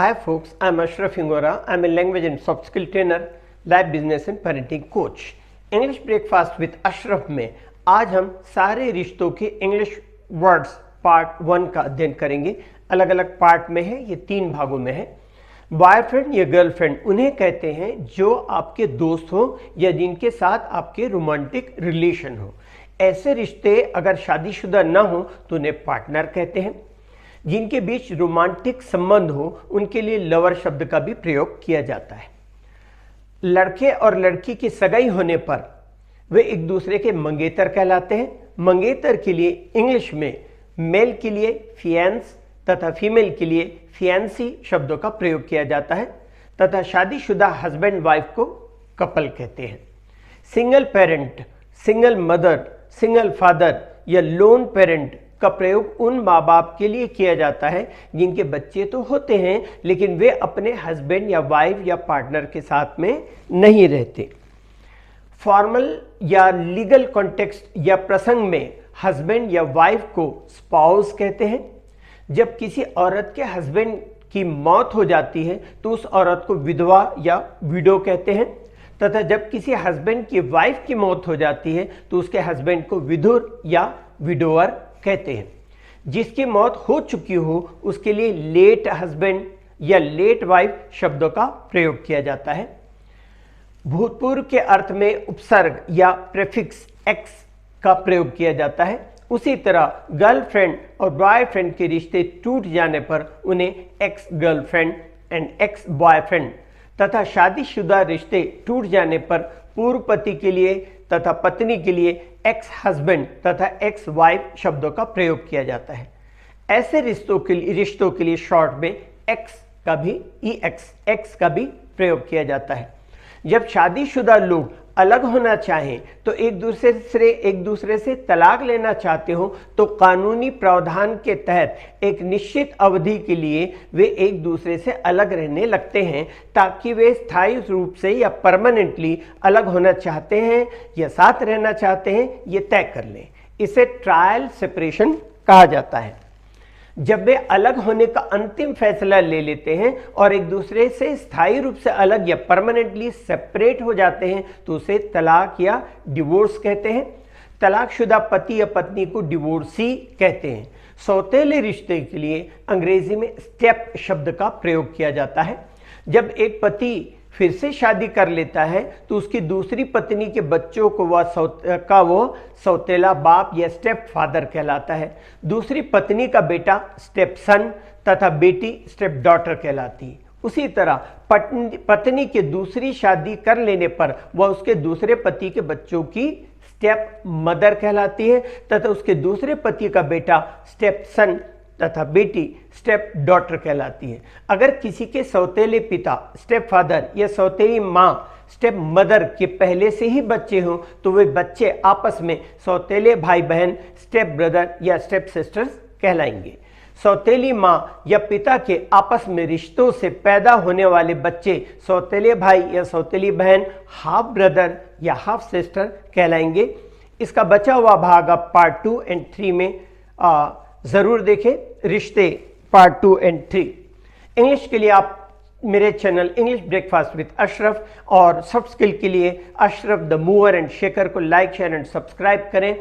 Hi folks, I'm Ashraf Hingora. I'm a language and soft skill trainer, life business and parenting coach. English breakfast with Ashraf में आज हम सारे रिश्तों के English words part 1 का अध्ययन करेंगे। अलग अलग पार्ट में है, ये 3 भागों में है। बॉयफ्रेंड या गर्लफ्रेंड उन्हें कहते हैं जो आपके दोस्त हो या जिनके साथ आपके रोमांटिक रिलेशन हो। ऐसे रिश्ते अगर शादीशुदा ना हो तो उन्हें पार्टनर कहते हैं। जिनके बीच रोमांटिक संबंध हो उनके लिए लवर शब्द का भी प्रयोग किया जाता है। लड़के और लड़की की सगाई होने पर वे एक दूसरे के मंगेतर कहलाते हैं। मंगेतर के लिए इंग्लिश में मेल के लिए फियांस तथा फीमेल के लिए फियांसी शब्दों का प्रयोग किया जाता है तथा शादीशुदा हस्बैंड वाइफ को कपल कहते हैं। Single parent, single mother, single father या लोन पेरेंट का प्रयोग उन माँ बाप के लिए किया जाता है जिनके बच्चे तो होते हैं लेकिन वे अपने हस्बैंड या वाइफ या पार्टनर के साथ में नहीं रहते। फॉर्मल या लीगल कॉन्टेक्स्ट या प्रसंग में हस्बैंड या वाइफ को स्पाउस कहते हैं। जब किसी औरत के हस्बैंड की मौत हो जाती है तो उस औरत को विधवा या विडो कहते हैं तथा जब किसी हस्बैंड की वाइफ की मौत हो जाती है तो उसके हस्बैंड को विधुर या विडोअर कहते हैं। जिसकी मौत हो चुकी हो उसके लिए लेट हस्बैंड या लेट वाइफ शब्दों का प्रयोग किया जाता है। भूतपूर्व के अर्थ में उपसर्ग या प्रेफिक्स एक्स का प्रयोग किया जाता है। उसी तरह गर्लफ्रेंड और बॉयफ्रेंड के रिश्ते टूट जाने पर उन्हें ex girlfriend and ex boyfriend तथा शादीशुदा रिश्ते टूट जाने पर पूर्व पति के लिए तथा पत्नी के लिए एक्स हस्बैंड तथा एक्स वाइफ शब्दों का प्रयोग किया जाता है। ऐसे रिश्तों के लिए शॉर्ट में एक्स का भी एक्स का भी प्रयोग किया जाता है। जब शादीशुदा लोग अलग होना चाहें तो एक दूसरे से तलाक लेना चाहते हो तो कानूनी प्रावधान के तहत एक निश्चित अवधि के लिए वे एक दूसरे से अलग रहने लगते हैं ताकि वे स्थायी रूप से या परमानेंटली अलग होना चाहते हैं या साथ रहना चाहते हैं ये तय कर लें। इसे ट्रायल सेपरेशन कहा जाता है। जब वे अलग होने का अंतिम फैसला ले लेते हैं और एक दूसरे से स्थायी रूप से अलग या परमानेंटली सेपरेट हो जाते हैं तो उसे तलाक या डिवोर्स कहते हैं। तलाकशुदा पति या पत्नी को डिवोर्सी कहते हैं। सौतेले रिश्ते के लिए अंग्रेजी में स्टेप शब्द का प्रयोग किया जाता है। जब एक पति फिर से शादी कर लेता है तो उसकी दूसरी पत्नी के बच्चों को वो सौतेला बाप या स्टेप फादर कहलाता है। दूसरी पत्नी का बेटा स्टेप सन तथा बेटी स्टेप डॉटर कहलाती है। उसी तरह पत्नी के दूसरी शादी कर लेने पर वह उसके दूसरे पति के बच्चों की स्टेप मदर कहलाती है तथा उसके दूसरे पति का बेटा स्टेप सन तथा बेटी स्टेप डॉटर कहलाती है। अगर किसी के सौतेले पिता स्टेप फादर या सौतेली माँ स्टेप मदर के पहले से ही बच्चे हों तो वे बच्चे आपस में सौतेले भाई बहन स्टेप ब्रदर या स्टेप सिस्टर्स कहलाएंगे। सौतेली माँ या पिता के आपस में रिश्तों से पैदा होने वाले बच्चे सौतेले भाई या सौतेली बहन हाफ ब्रदर या हाफ सिस्टर कहलाएंगे। इसका बचा हुआ भाग आप पार्ट 2 और 3 में ज़रूर देखें। रिश्ते पार्ट 2 और 3। इंग्लिश के लिए आप मेरे channel English breakfast with Ashraf और सॉफ्ट स्किल के लिए Ashraf the mover and shaker को लाइक शेयर एंड सब्सक्राइब करें।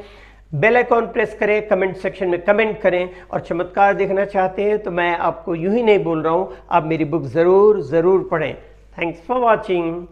बेल आइकॉन प्रेस करें, कमेंट सेक्शन में कमेंट करें और चमत्कार देखना चाहते हैं तो मैं आपको यूं ही नहीं बोल रहा हूं, आप मेरी बुक ज़रूर पढ़ें। Thanks for watching.